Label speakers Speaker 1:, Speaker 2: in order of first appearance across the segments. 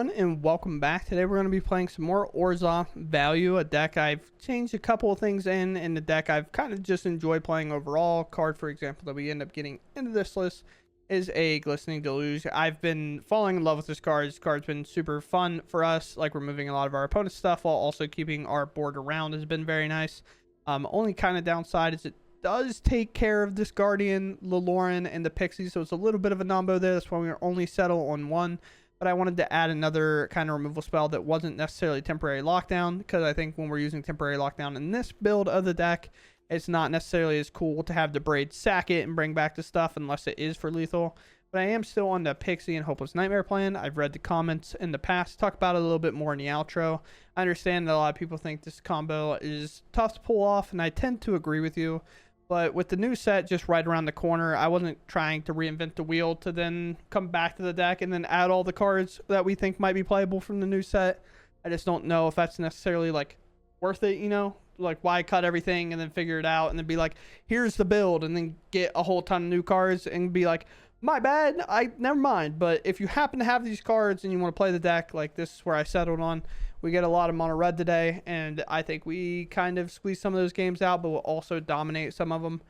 Speaker 1: everyone, and welcome back. Today we're going to be playing some more Orzhov Value, a deck I've changed a couple of things in the deck I've kind of just enjoyed playing overall. Card, for example, that we end up getting into this list is a Glistening Deluge. I've been falling in love with this card. This card's been super fun for us, like removing a lot of our opponent's stuff while also keeping our board around has been very nice. Only kind of downside is it does take care of this Guardian, Lauren, and the Pixie, so it's a little bit of a nombo there. That's why we only settle on one. But I wanted to add another kind of removal spell that wasn't necessarily temporary lockdown, because I think when we're using temporary lockdown in this build of the deck, it's not necessarily as cool to have the Braid sack it and bring back the stuff unless it is for lethal. But I am still on the Pixie and Hopeless Nightmare plan. I've read the comments in the past, talk about it a little bit more in the outro. I understand that a lot of people think this combo is tough to pull off, and I tend to agree with you. But with the new set just right around the corner, I wasn't trying to reinvent the wheel to then come back to the deck and then add all the cards that we think might be playable from the new set. I just don't know if that's necessarily like worth it, you know? Like, why cut everything and then figure it out and then be like, here's the build, and then get a whole ton of new cards and be like, my bad, never mind. But if you happen to have these cards and you want to play the deck, like this is where I settled on. We get a lot of mono red today, and I think we kind of squeeze some of those games out, but we'll also dominate some of them.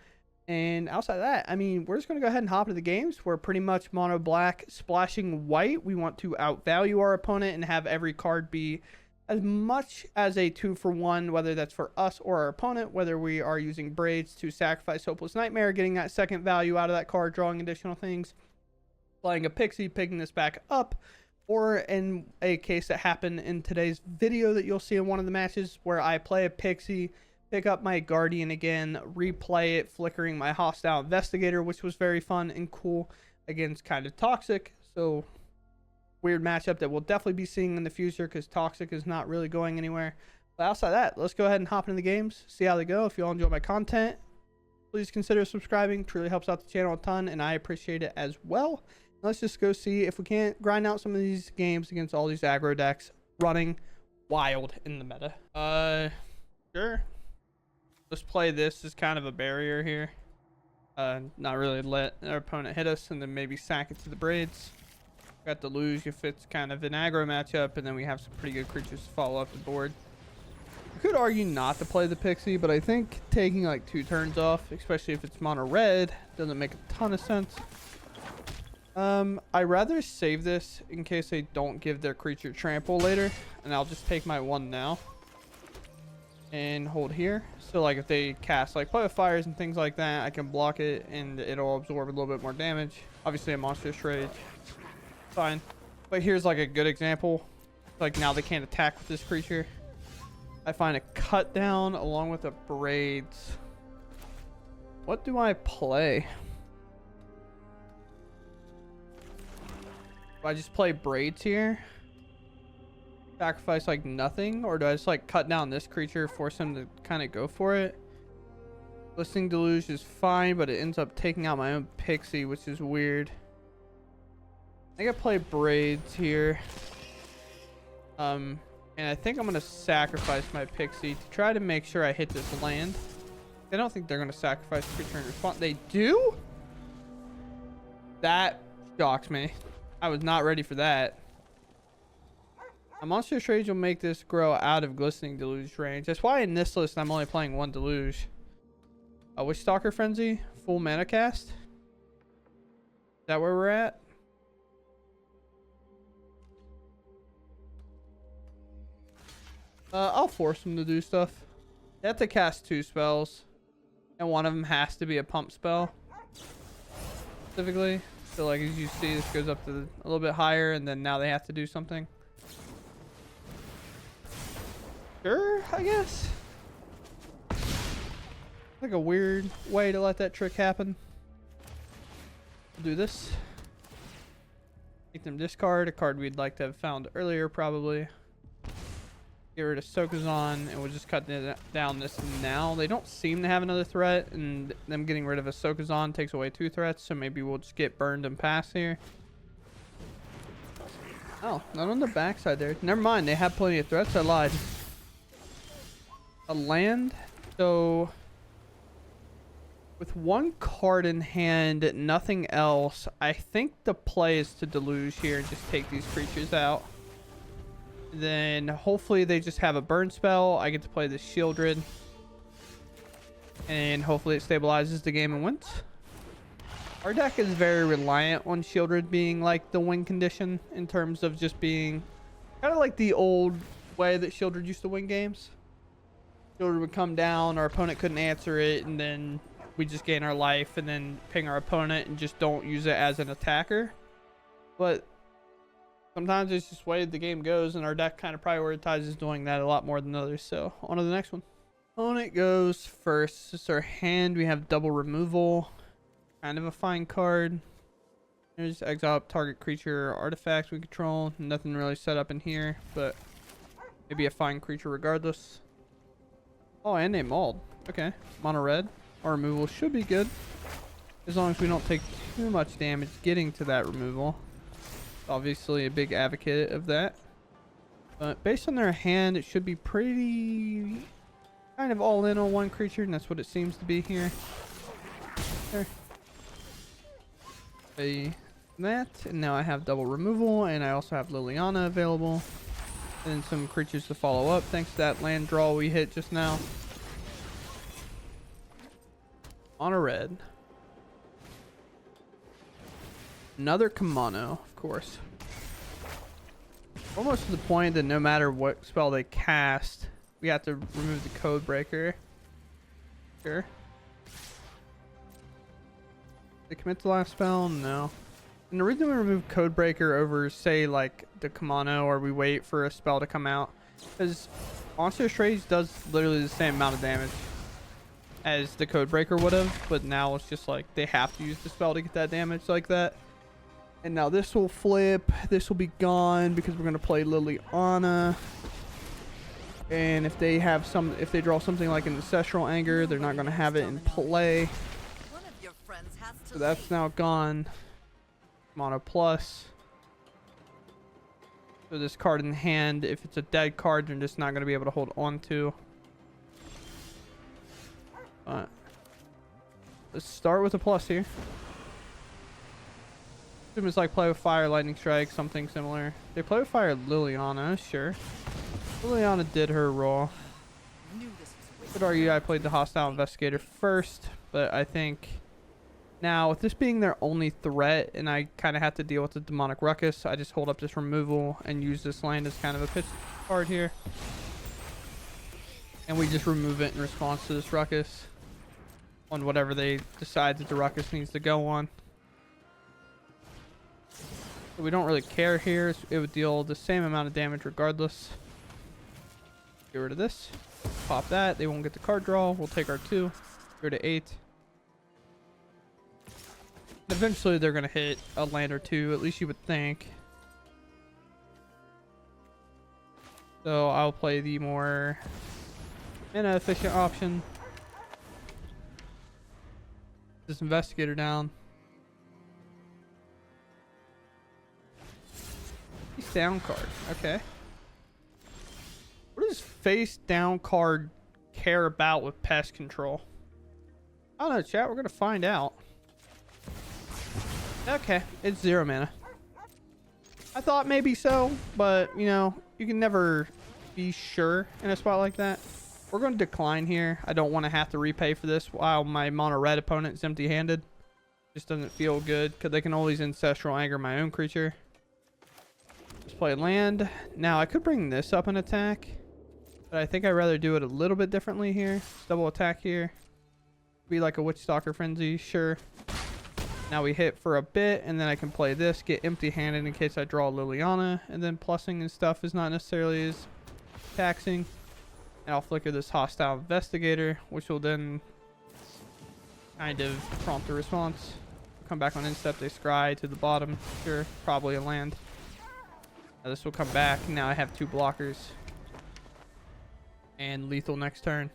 Speaker 1: And outside of that, I mean, we're just going to go ahead and hop into the games. We're pretty much mono black splashing white. We want to outvalue our opponent and have every card be as much as a 2-for-1, whether that's for us or our opponent, whether we are using Braids to sacrifice Hopeless Nightmare, getting that second value out of that card, drawing additional things, playing a Pixie, picking this back up, or in a case that happened in today's video that you'll see in one of the matches where I play a Pixie, pick up my Guardian again, replay it, flickering my Hostile Investigator, which was very fun and cool against kind of Toxic. So weird matchup that we'll definitely be seeing in the future because Toxic is not really going anywhere. But outside of that, let's go ahead and hop into the games, see how they go. If you all enjoy my content, please consider subscribing. Truly helps out the channel a ton, and I appreciate it as well. Let's just go see if we can't grind out some of these games against all these aggro decks running wild in the meta. Sure. Let's play this as kind of a barrier here. Not really let our opponent hit us and then maybe sack it to the Braids. Got to lose if it's kind of an aggro matchup, and then we have some pretty good creatures to follow up the board. You could argue not to play the Pixie, but I think taking like 2 turns off, especially if it's mono red, doesn't make a ton of sense. I'd rather save this in case they don't give their creature trample later, and I'll just take my 1 now and hold here. So like if they cast like Play with Fires and things like that, I can block it and it'll absorb a little bit more damage. Obviously a Monstrous Rage, fine. But here's like a good example. Like now they can't attack with this creature. I find a cut down along with the Braids. What do I play? Do I just play Braids here? Sacrifice like nothing? Or do I just like cut down this creature, force him to kind of go for it? Glistening Deluge is fine, but it ends up taking out my own Pixie, which is weird. I think I play Braids here. And I think I'm going to sacrifice my Pixie to try to make sure I hit this land. I don't think they're going to sacrifice the creature in response. They do? That shocks me. I was not ready for that. A Monstrous Rage will make this grow out of Glistening Deluge range. That's why in this list I'm only playing 1 Deluge. Witchstalker Frenzy, full mana cast. Is that where we're at? I'll force them to do stuff. They have to cast 2 spells, and one of them has to be a pump spell specifically. So like as you see, this goes up to a little bit higher, and then now they have to do something. Sure, I guess. Like a weird way to let that trick happen. We'll do this. Make them discard a card we'd like to have found earlier, probably. Get rid of Sokazon, and we'll just cut down this now. They don't seem to have another threat, and them getting rid of a Sokazon takes away 2 threats, so maybe we'll just get burned and pass here. Oh, not on the backside there. Never mind, they have plenty of threats. I lied. A land, so with 1 card in hand, nothing else, I think the play is to Deluge here and just take these creatures out. Then hopefully they just have a burn spell. I get to play this Shieldred. And hopefully it stabilizes the game and wins. Our deck is very reliant on Shieldred being like the win condition in terms of just being kind of like the old way that Shieldred used to win games. Shieldred would come down, our opponent couldn't answer it, and then we just gain our life and then ping our opponent and just don't use it as an attacker. But sometimes it's just the way the game goes, and our deck kind of prioritizes doing that a lot more than others. So on to the next one. Opponent goes first. This is our hand. We have double removal. Kind of a fine card. There's exile up target creature or artifacts we control. Nothing really set up in here, but maybe a fine creature regardless. Oh, and they mauled. Okay. Mono red. Our removal should be good, as long as we don't take too much damage getting to that removal. Obviously a big advocate of that. But based on their hand, it should be pretty kind of all in on one creature, and that's what it seems to be here. There. That, and now I have double removal, and I also have Liliana available. And then some creatures to follow up thanks to that land draw we hit just now. On a red. Another Kamano, of course. Almost to the point that no matter what spell they cast, we have to remove the code breaker. Sure. They commit to the last spell? No. And the reason we remove code breaker over, say, like the Kamano, or we wait for a spell to come out, because Monstrous Rage does literally the same amount of damage as the code breaker would have, but now it's just like they have to use the spell to get that damage like that. And now this will flip. This will be gone because we're going to play Liliana. And if they draw something like an Ancestral Anger, they're not going to have it in play. So that's now gone. Mono plus. So this card in hand, if it's a dead card, they're just not going to be able to hold on to. But let's start with a plus here. Assume it's like play with fire, lightning strike, something similar. They play with fire Liliana, sure. Liliana did her role. Could argue I played the hostile investigator first, but I think now with this being their only threat, and I kind of have to deal with the demonic ruckus, I just hold up this removal and use this land as kind of a pitch card here. And we just remove it in response to this ruckus on whatever they decide that the ruckus needs to go on. So we don't really care here. It would deal the same amount of damage regardless. Get rid of this. Pop that. They won't get the card draw. We'll take our 2. Go to 8. Eventually they're going to hit a land or 2. At least you would think. So I'll play the more mana efficient option. This investigator down. Face down card. Okay. What does face down card care about with pest control? I don't know, chat. We're going to find out. Okay. It's 0 mana. I thought maybe so, but, you know, you can never be sure in a spot like that. We're going to decline here. I don't want to have to repay for this while my mono red opponent is empty-handed. Just doesn't feel good because they can always Ancestral Anger my own creature. Let's play land. Now, I could bring this up and attack, but I think I'd rather do it a little bit differently here. Let's double attack here. Be like a Witch Stalker Frenzy, sure. Now we hit for a bit, and then I can play this, get empty-handed in case I draw Liliana, and then plussing and stuff is not necessarily as taxing. And I'll flicker this Hostile Investigator, which will then kind of prompt a response. Come back on instep, they scry to the bottom. Sure, probably a land. Now this will come back. Now I have 2 blockers. And lethal next turn.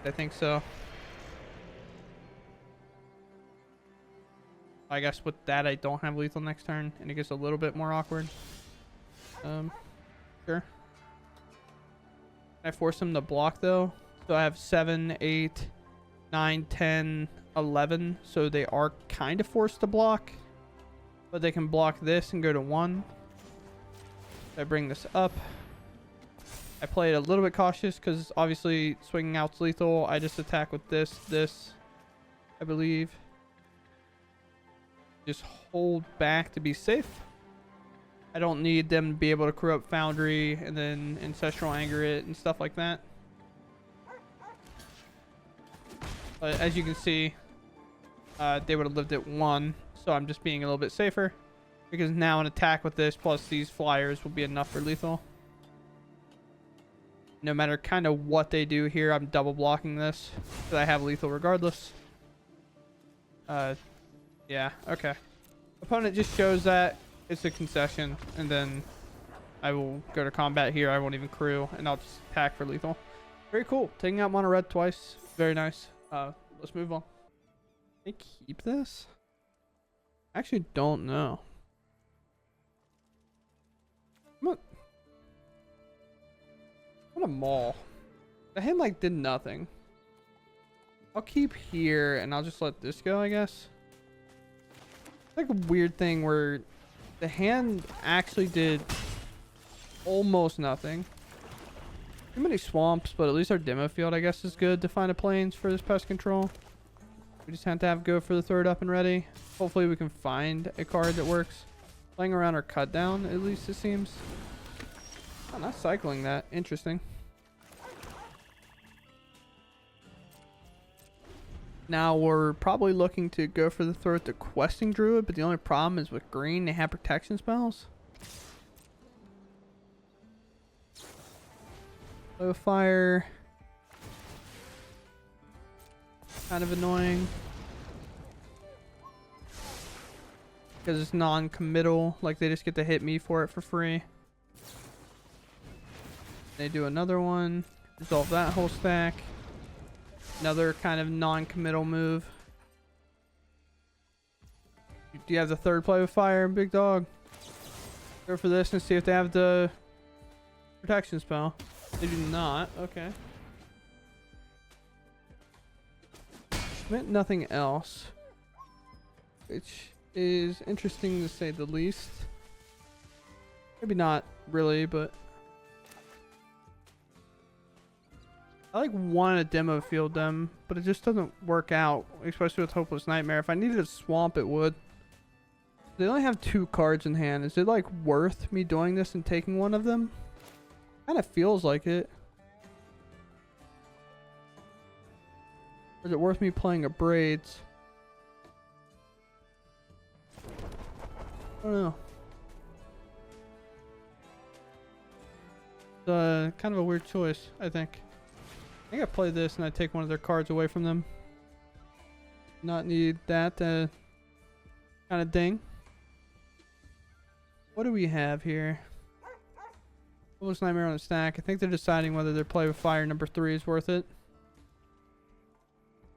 Speaker 1: I think so. I guess with that I don't have lethal next turn, and it gets a little bit more awkward. Sure. I force them to block though. So I have 7, 8, 9, 10, 11. So they are kind of forced to block. But they can block this and go to 1. I bring this up. I play it a little bit cautious because obviously swinging out's lethal. I just attack with this, I believe. Just hold back to be safe. I don't need them to be able to crew up Foundry and then Ancestral Anger it and stuff like that. But as you can see, they would have lived at 1. So I'm just being a little bit safer. Because now an attack with this plus these flyers will be enough for lethal. No matter kind of what they do here, I'm double blocking this. Because I have lethal regardless. Yeah, okay. Opponent just shows that it's a concession. And then I will go to combat here. I won't even crew. And I'll just attack for lethal. Very cool. Taking out mono red twice. Very nice. Let's move on. Can I keep this? I actually don't know. What a mall. The hand like did nothing. I'll keep here and I'll just let this go, I guess. It's like a weird thing where the hand actually did almost nothing. Too many swamps, but at least our demo field, I guess, is good to find a plains for this pest control. We just have to go for the third up and ready. Hopefully we can find a card that works. Playing around our cut down, at least it seems. Oh, not cycling that. Interesting. Now we're probably looking to go for the throw at the questing druid, but the only problem is with green, they have protection spells. Low fire. Kind of annoying. Because it's non-committal. Like they just get to hit me for it for free. They do another one. Resolve that whole stack. Another kind of non-committal move. Do you have the third play with fire, big dog? Go for this and see if they have the protection spell. They do not. Okay. Meant nothing else. Which is interesting to say the least. Maybe not really, but I like want to demo field them, but it just doesn't work out, especially with Hopeless Nightmare. If I needed a swamp, it would. They only have 2 cards in hand. Is it like worth me doing this and taking one of them? Kind of feels like it. Or is it worth me playing a Braids? I don't know. It's kind of a weird choice, I think. I think I play this and I take one of their cards away from them. Not need that kind of ding. What do we have here? Hopeless Nightmare on the stack. I think they're deciding whether their play with fire number 3 is worth it.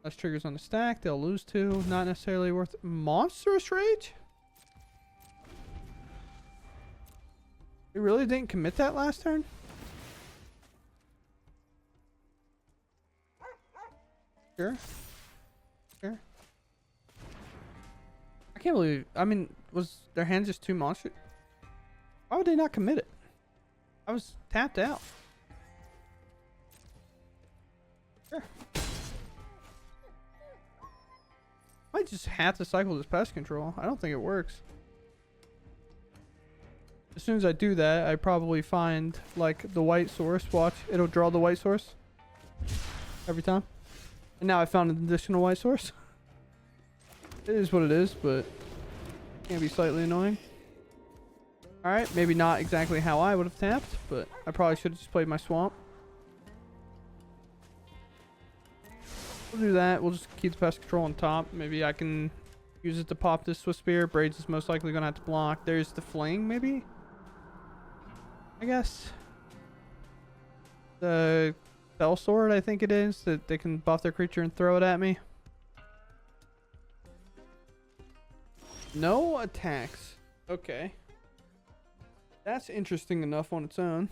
Speaker 1: Less triggers on the stack. They'll lose 2. Not necessarily worth it. Monstrous Rage? They really didn't commit that last turn? Sure. Sure. I can't believe... I mean, was their hand just too monstrous? Why would they not commit it? I was tapped out. Sure. Might just have to cycle this pest control. I don't think it works. As soon as I do that, I probably find like the white source. Watch, it'll draw the white source every time. And now I found an additional white source. It is what it is, but it can be slightly annoying. Alright, maybe not exactly how I would have tapped, but I probably should have just played my swamp. We'll do that. We'll just keep the pest control on top. Maybe I can use it to pop this Swift Spear. Braids is most likely going to have to block. There's the Fling, maybe? I guess. The Fell Sword, I think it is. That they can buff their creature and throw it at me. No attacks. Okay. That's interesting enough on its own.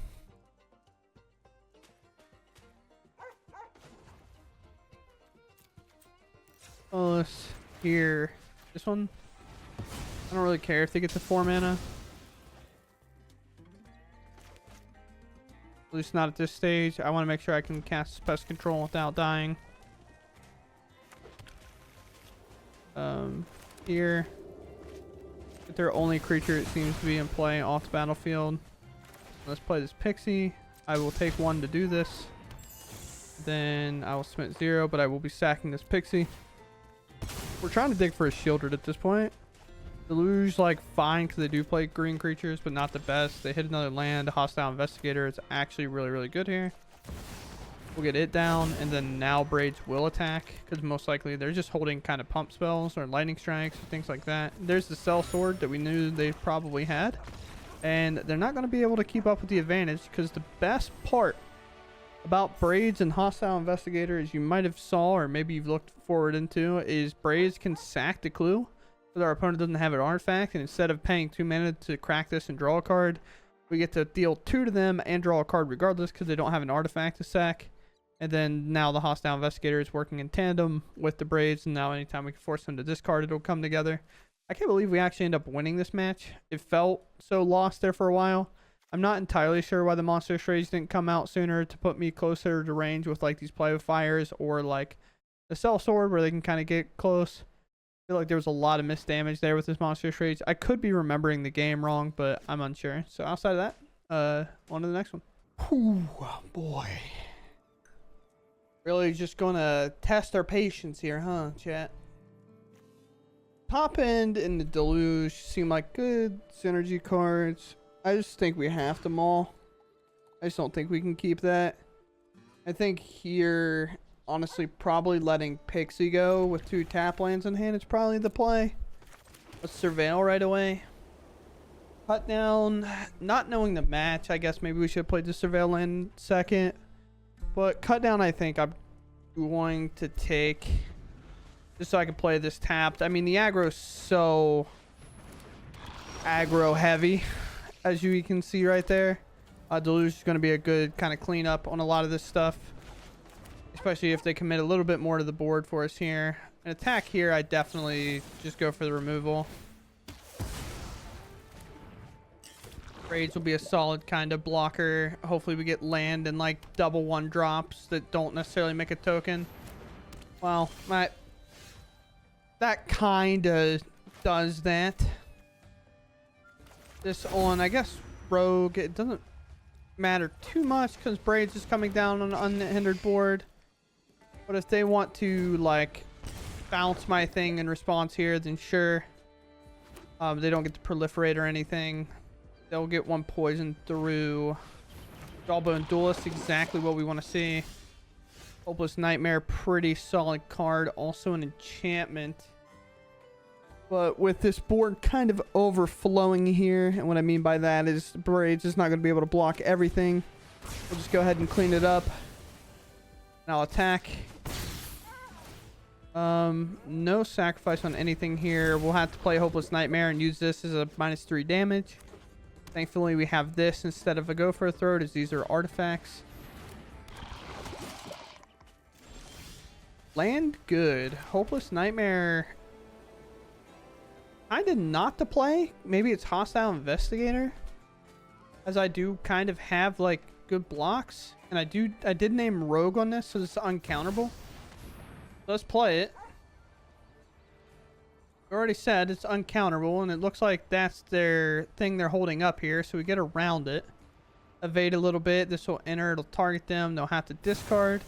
Speaker 1: Oh, let's here. This one? I don't really care if they get to 4 mana. At least not at this stage. I want to make sure I can cast pest control without dying. Here. If their only creature it seems to be in play off the battlefield. Let's play this pixie. I will take 1 to do this. Then I will submit 0, but I will be sacking this pixie. We're trying to dig for a shieldred at this point. Deluge, like, fine because they do play green creatures, but not the best. They hit another land. Hostile Investigator is actually really, really good here. We'll get it down, and then now Braids will attack because most likely they're just holding kind of pump spells or lightning strikes or things like that. There's the Cell Sword that we knew they probably had, and they're not going to be able to keep up with the advantage because the best part about Braids and Hostile Investigator, as you might have saw or maybe you've looked forward into, is Braids can sack the clue so our opponent doesn't have an artifact, and instead of paying 2 mana to crack this and draw a card, we get to deal 2 to them and draw a card regardless because they don't have an artifact to sack. And then now the Hostile Investigator is working in tandem with the Braids, and now anytime we can force them to discard, it'll come together. I can't believe we actually end up winning this match. It felt so lost there for a while. I'm not entirely sure why the Monster Strays didn't come out sooner to put me closer to range with like these Play with Fires or like the Cell Sword where they can kind of get close. I feel like there was a lot of missed damage there with this Monster Strays. I could be remembering the game wrong, but I'm unsure. So outside of that, on to the next one. Whew, boy. Really just gonna test our patience here, huh, chat? Top End and the Deluge seem like good synergy cards. I just think we have them all. I just don't think we can keep that. I think here, honestly, probably letting Pixie go with 2 tap lands in hand is probably the play. Let's Surveil right away. Cut down. Not knowing the match, I guess maybe we should play the Surveil land second. But cut down, I think I'm going to take just so I can play this tapped. I mean, the aggro's so aggro heavy, as you can see right there. Deluge is going to be a good kind of cleanup on a lot of this stuff, especially if they commit a little bit more to the board for us here. An attack here, I definitely just go for the removal. Braids will be a solid kind of blocker. Hopefully we get land and like double 1 drops that don't necessarily make a token. Well, that kind of does that. This on, I guess, Rogue, it doesn't matter too much because Braids is coming down on an unhindered board. But if they want to like bounce my thing in response here, then sure. They don't get to proliferate or anything. They'll get 1 poison through. Jawbone Duelist, exactly what we want to see. Hopeless Nightmare, pretty solid card. Also an enchantment. But with this board kind of overflowing here, and what I mean by that is Braids is not going to be able to block everything. We'll just go ahead and clean it up. And I'll attack. No sacrifice on anything here. We'll have to play Hopeless Nightmare and use this as a -3 damage. Thankfully, we have this instead of a Go for a Throat, as these are artifacts. Land good. Hopeless Nightmare, kind of not to play. Maybe it's Hostile Investigator, as I do kind of have like good blocks, and I did name Rogue on this, so it's uncounterable. Let's play it. We already said it's uncounterable, and it looks like that's their thing they're holding up here, so we get around it. Evade a little bit. This will enter. It'll target them. They'll have to discard.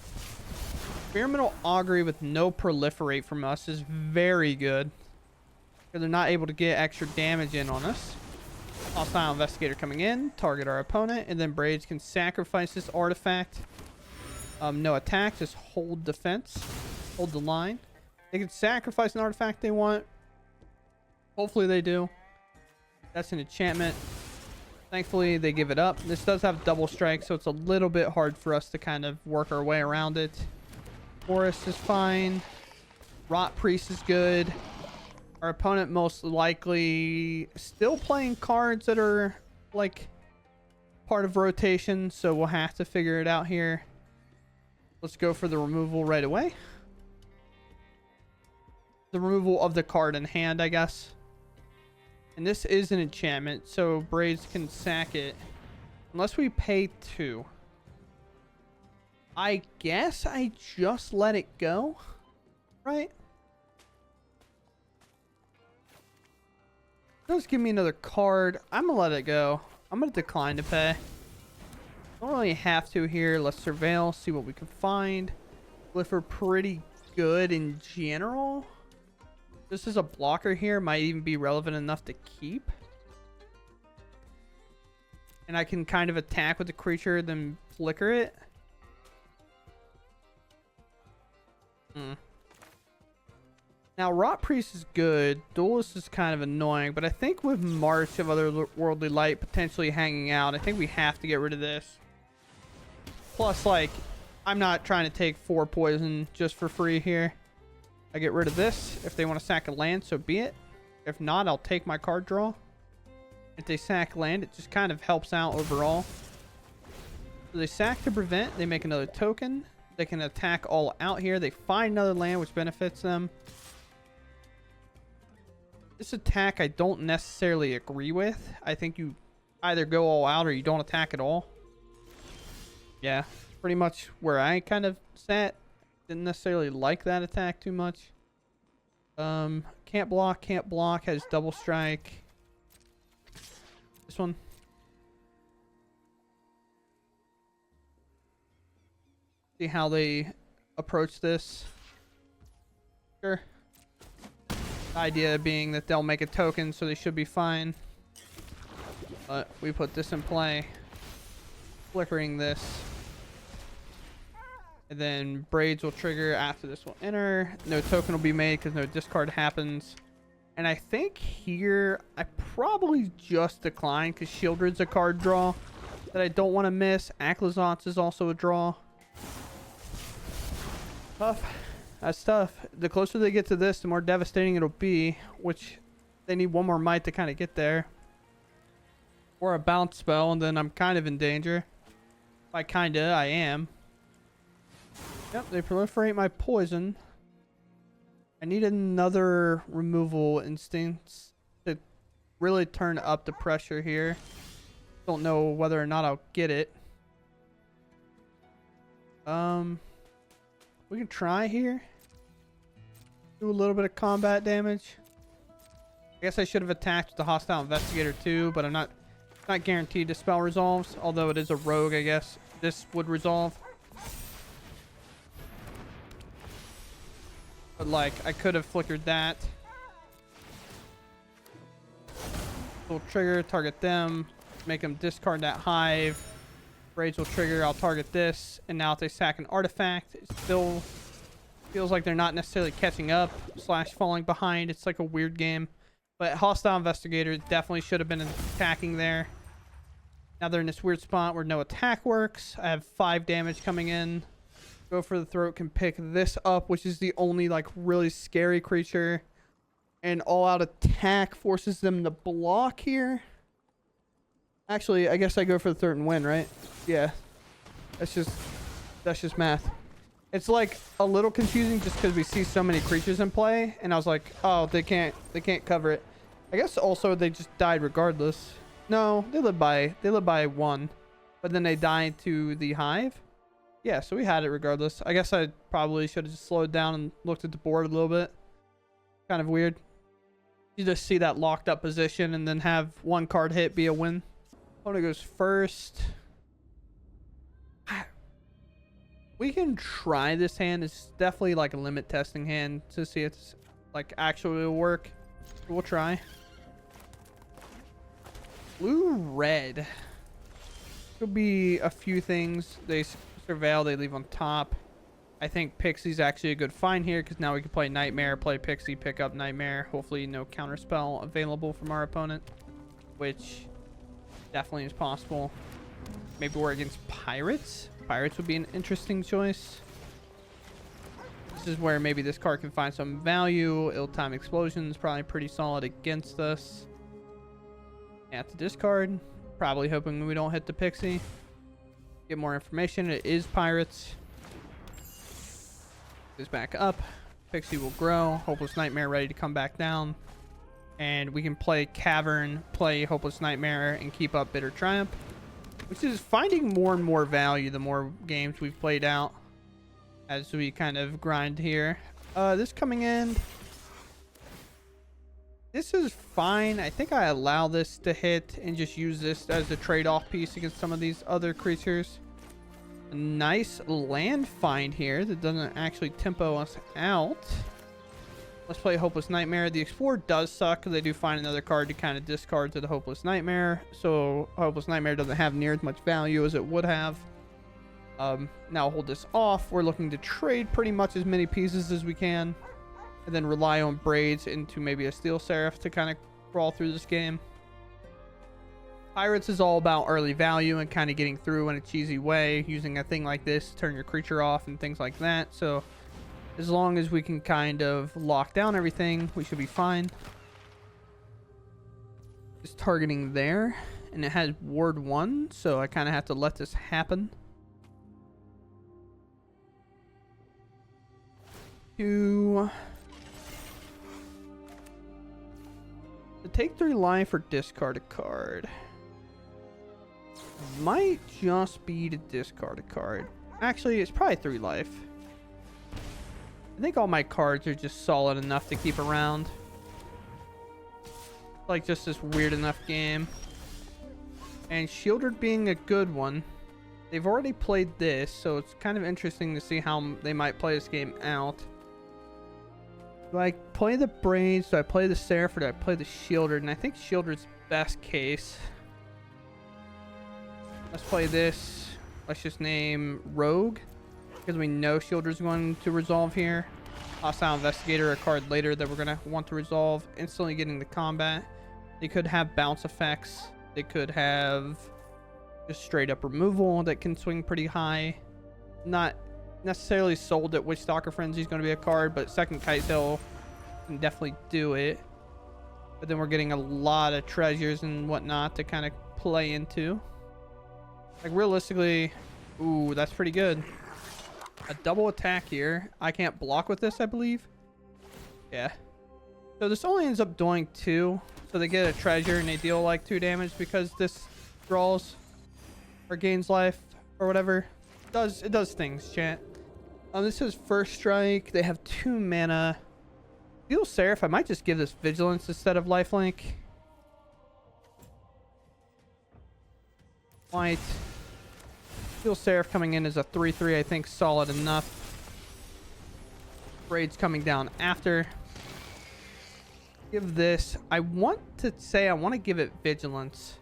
Speaker 1: Experimental Augury with no proliferate from us is very good, because they're not able to get extra damage in on us. Hostile Investigator coming in, target our opponent, and then Braids can sacrifice this artifact. No attack, just hold defense, hold the line. They can sacrifice an artifact they want. Hopefully they do. That's an enchantment. Thankfully they give it up. This does have double strike, so it's a little bit hard for us to kind of work our way around it. Forest is fine. Rot Priest is good. Our opponent most likely still playing cards that are like part of rotation, so we'll have to figure it out here. Let's go for the removal right away. The removal of the card in hand, I guess. And this is an enchantment, so Braids can sack it unless we pay 2. I guess I just let it go, right? Just give me another card. I'm gonna let it go. I'm gonna decline to pay. Don't really have to here. Let's surveil, see what we can find. Glypher pretty good in general. This is a blocker here. Might even be relevant enough to keep. And I can kind of attack with the creature, then flicker it. Now, Rot Priest is good. Duelist is kind of annoying. But I think with March of Otherworldly Light potentially hanging out, I think we have to get rid of this. Plus, like, I'm not trying to take 4 poison just for free here. I get rid of this. If they want to sack a land, so be it. If not, I'll take my card draw. If they sack land, it just kind of helps out overall. So they sack to prevent. They make another token. They can attack all out here. They find another land, which benefits them. This attack I don't necessarily agree with. I think you either go all out or you don't attack at all. Yeah, pretty much where I kind of sat. Didn't necessarily like that attack too much. Can't block, has double strike. This one. See how they approach this. Sure. The idea being that they'll make a token, so they should be fine. But we put this in play. Flickering this. And then Braids will trigger after this will enter. No token will be made because no discard happens. And I think here I probably just decline because Shieldred's a card draw that I don't want to miss. Aclazotz is also a draw. Tough. That's tough. The closer they get to this, the more devastating it'll be, which they need one more might to kind of get there. Or a bounce spell, and then I'm kind of in danger. By kinda, I am. Yep, they proliferate my poison. I need another removal instance to really turn up the pressure here. Don't know whether or not I'll get it. We can try here. Do a little bit of combat damage. I guess I should have attacked with the Hostile Investigator too, but I'm not guaranteed the spell resolves. Although it is a rogue, I guess this would resolve. But like, I could have flickered that. Will trigger, target them, make them discard that hive. Raids will trigger, I'll target this, and now if they sack an artifact, it still feels like they're not necessarily catching up / falling behind. It's like a weird game. But Hostile Investigator definitely should have been attacking there. Now they're in this weird spot where no attack works. I have 5 damage coming in. Go for the Throat can pick this up, which is the only like really scary creature. And all out attack forces them to block here. Actually, I guess I go for the Throat and win, right? Yeah. That's just math. It's like a little confusing just because we see so many creatures in play, and I was like, oh, they can't cover it. I guess also they just died regardless. No, they live by 1, but then they died to the hive. Yeah, so we had it regardless. I guess I probably should have just slowed down and looked at the board a little bit. Kind of weird. You just see that locked up position and then have 1 card hit be a win. Opponent goes first. We can try this hand. It's definitely like a limit testing hand to see if it's like actually will work. We'll try. Blue red. Could be a few things. They surveil, they leave on top. I think Pixie's actually a good find here because now we can play Nightmare, play Pixie, pick up Nightmare. Hopefully no counterspell available from our opponent, which definitely is possible. Maybe we're against Pirates. Pirates would be an interesting choice. This is where maybe this card can find some value. Ill-timed Explosion is probably pretty solid against us. At the discard, probably hoping we don't hit the Pixie. Get more information. It is Pirates. Goes back up. Pixie will grow. Hopeless Nightmare ready to come back down. And we can play Cavern, play Hopeless Nightmare, and keep up Bitter Triumph. which is finding more and more value the more games we've played out as we kind of grind here. This coming in, this is fine. I think I allow this to hit and just use this as a trade-off piece against some of these other creatures. A nice land find here that doesn't actually tempo us out. Let's play Hopeless Nightmare. The Explorer does suck because they do find another card to kind of discard to the Hopeless Nightmare. So Hopeless Nightmare doesn't have near as much value as it would have. Now hold this off. We're looking to trade pretty much as many pieces as we can. And then rely on Braids into maybe a Steel Seraph to kind of crawl through this game. Pirates is all about early value and kind of getting through in a cheesy way. Using a thing like this to turn your creature off and things like that. So as long as we can kind of lock down everything, we should be fine. Just targeting there. And it has Ward 1, so I kind of have to let this happen. To take 3 life or discard a card. Might just be to discard a card. Actually, it's probably 3 life. I think all my cards are just solid enough to keep around. Like just this weird enough game. And Shieldred being a good one. They've already played this, so it's kind of interesting to see how they might play this game out. Do I play the Braids? Do I play the Seraph? Or do I play the Shieldred? And I think Shieldred's best case. Let's play this. Let's just name Rogue. Because we know Shieldred's going to resolve here. Hostile Investigator, a card later that we're going to want to resolve. Instantly getting the combat. They could have bounce effects. They could have just straight up removal that can swing pretty high. Not necessarily sold that Witchstalker Frenzy is going to be a card, but second Kitesail can definitely do it. But then we're getting a lot of treasures and whatnot to kind of play into. Like realistically, ooh, that's pretty good. A double attack here. I can't block with this, I believe. Yeah. So this only ends up doing 2. So they get a treasure and they deal like 2 damage because this draws or gains life or whatever. It does things, chat. This is First Strike. They have 2 mana. Steel Seraph, I might just give this Vigilance instead of Lifelink. White. Steel Seraph coming in as a 3/3, I think solid enough. Braids coming down after. Give this. I want to give it Vigilance.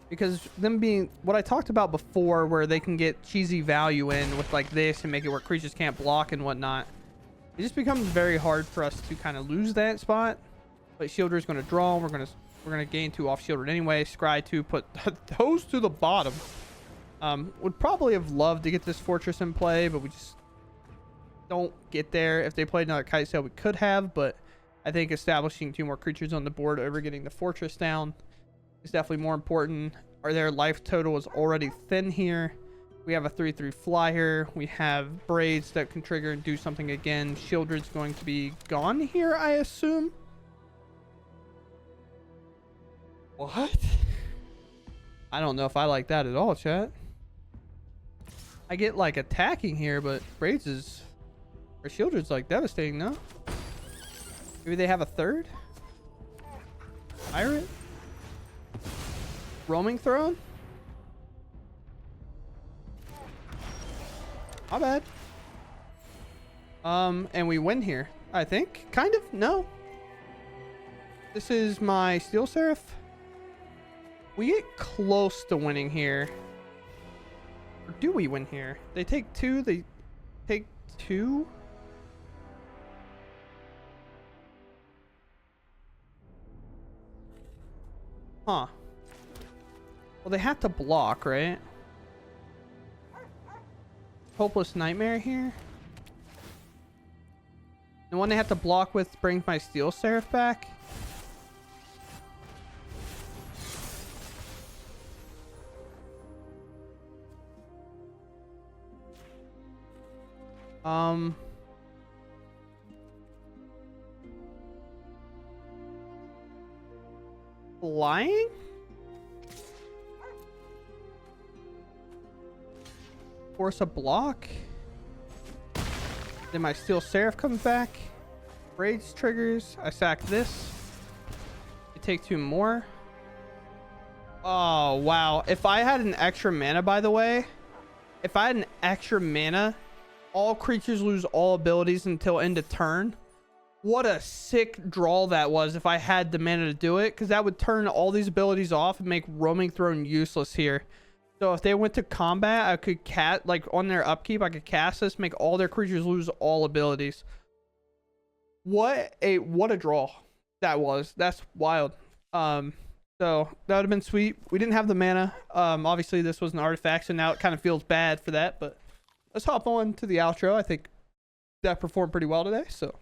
Speaker 1: Because them being what I talked about before, where they can get cheesy value in with like this and make it where creatures can't block and whatnot. It just becomes very hard for us to kind of lose that spot. But Shieldred's going to draw. We're gonna gain 2 off Shieldred anyway. Scry 2, put those to the bottom. Would probably have loved to get this Fortress in play, but we just don't get there. If they played another Kitesail, we could have, but I think establishing 2 more creatures on the board over getting the Fortress down is definitely more important. Their life total is already thin here. We have a 3/3 flyer. We have Braids that can trigger and do something again. Shieldred's going to be gone here, I assume. What? I don't know if I like that at all, chat. I get like attacking here, but Braids is... Or Shieldred's like devastating, no? Maybe they have a 3rd? Pirate? Roaming Throne? Not bad. And we win here, I think. Kind of? No. This is my Steel Seraph. We get close to winning here. Or do we win here? They take 2. They take 2. Huh. Well, they have to block, right? Hopeless Nightmare here. The one they have to block with brings my Steel Seraph back. Flying? force a block. Then my Steel Seraph comes back. Rage triggers. I sack this. I take 2 more. Oh, wow. If I had an extra mana, by the way, if I had an extra mana, all creatures lose all abilities until end of turn. What a sick draw that was if I had the mana to do it, because that would turn all these abilities off and make Roaming Throne useless here. So if they went to combat, I could cast, like on their upkeep, I could cast this, make all their creatures lose all abilities. What a draw that was. That's wild. So that would have been sweet. We didn't have the mana. Obviously this was an artifact, so now it kind of feels bad for that, but let's hop on to the outro. I think that performed pretty well today, so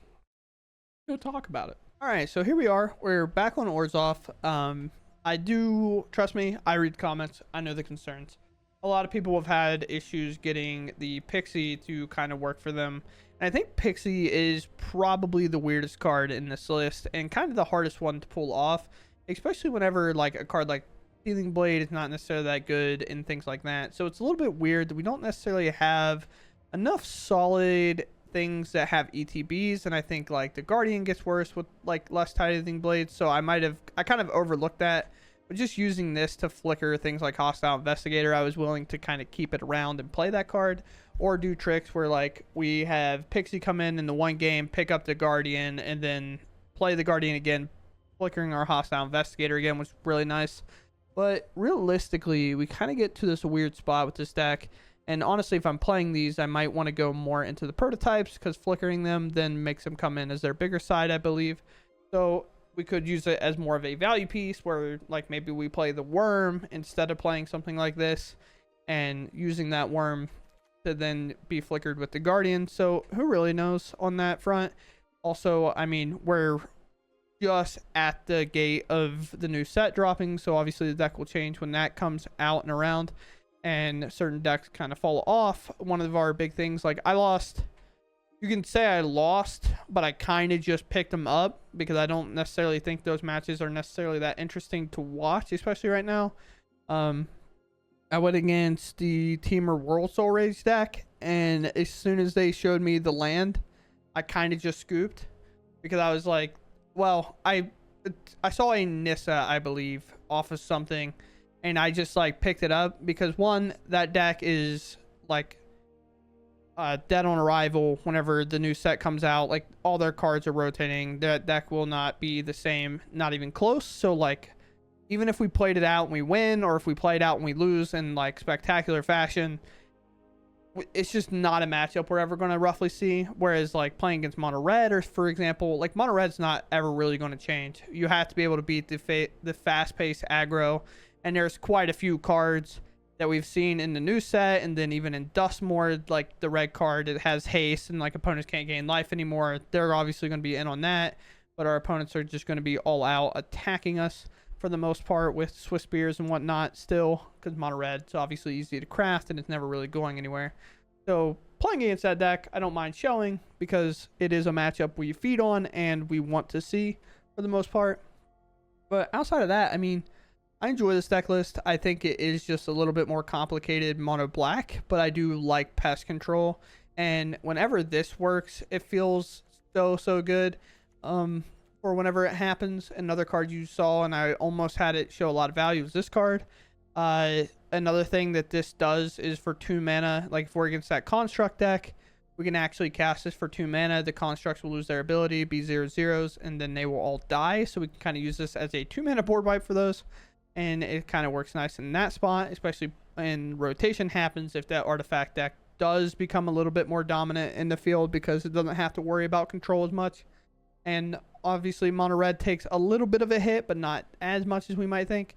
Speaker 1: we'll talk about it. All right, so here we are. We're back on Orzhov. I do, trust me, I read comments. I know the concerns. A lot of people have had issues getting the Pixie to kind of work for them. And I think Pixie is probably the weirdest card in this list and kind of the hardest one to pull off, especially whenever like a card like Healing Blade is not necessarily that good and things like that. So it's a little bit weird that we don't necessarily have enough solid things that have ETBs, and I think like the Guardian gets worse with like less Healing Blades. So I kind of overlooked that. But just using this to flicker things like Hostile Investigator, I was willing to kind of keep it around and play that card, or do tricks where like we have Pixie come in the one game, pick up the Guardian, and then play the Guardian again, flickering our Hostile Investigator again, was really nice. But realistically, we kind of get to this weird spot with this deck. And honestly, if I'm playing these, I might want to go more into the prototypes, because flickering them then makes them come in as their bigger side, I believe. So we could use it as more of a value piece where like maybe we play the Worm instead of playing something like this, and using that Worm to then be flickered with the Guardian. So who really knows on that front? Also, I mean, we're just at the gate of the new set dropping, so obviously the deck will change when that comes out and around, and certain decks kind of fall off. One of our big things, like you can say I lost, but I kind of just picked them up because I don't necessarily think those matches are necessarily that interesting to watch, especially right now. I went against the Teamer World Soul Rage deck, and as soon as they showed me the land, I kind of just scooped, because I was like, well, I saw a Nissa, I believe, off of something, and I just like picked it up because one, that deck is like dead on arrival. Whenever the new set comes out, like all their cards are rotating. That deck will not be the same, not even close. So like, even if we played it out and we win, or if we played out and we lose in like spectacular fashion, it's just not a matchup we're ever going to roughly see. Whereas like playing against Mono Red, or for example, like Mono Red's not ever really going to change. You have to be able to beat the fast-paced aggro, and there's quite a few cards that we've seen in the new set, and then even in Dustmore, like the red card, it has haste and like opponents can't gain life anymore. They're obviously going to be in on that, but our opponents are just going to be all out attacking us for the most part with Swiss Spears and whatnot still, because Mono Red's obviously easy to craft and it's never really going anywhere. So playing against that deck, I don't mind showing, because it is a matchup we feed on and we want to see for the most part. But outside of that, I mean, I enjoy this deck list. I think it is just a little bit more complicated mono black, but I do like pest control. And whenever this works, it feels so good. Or whenever it happens, another card you saw, and I almost had it show a lot of value, is this card. Another thing that this does is for 2 mana, like if we're against that construct deck, we can actually cast this for 2 mana. The constructs will lose their ability, be 0/0s, and then they will all die. So we can kind of use this as a 2 mana board wipe for those. And it kind of works nice in that spot, especially when rotation happens, if that artifact deck does become a little bit more dominant in the field, because it doesn't have to worry about control as much. And obviously Mono Red takes a little bit of a hit, but not as much as we might think.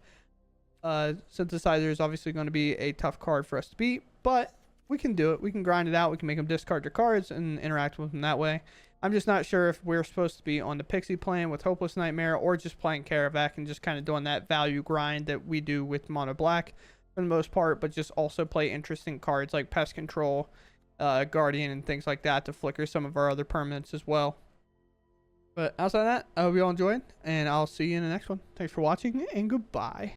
Speaker 1: Synthesizer is obviously going to be a tough card for us to beat, but we can do it. We can grind it out. We can make them discard their cards and interact with them that way. I'm just not sure if we're supposed to be on the Pixie plan with Hopeless Nightmare, or just playing Karavac and just kind of doing that value grind that we do with Mono Black for the most part, but just also play interesting cards like Pest Control, Guardian, and things like that to flicker some of our other permanents as well. But outside of that, I hope you all enjoyed, and I'll see you in the next one. Thanks for watching, and goodbye.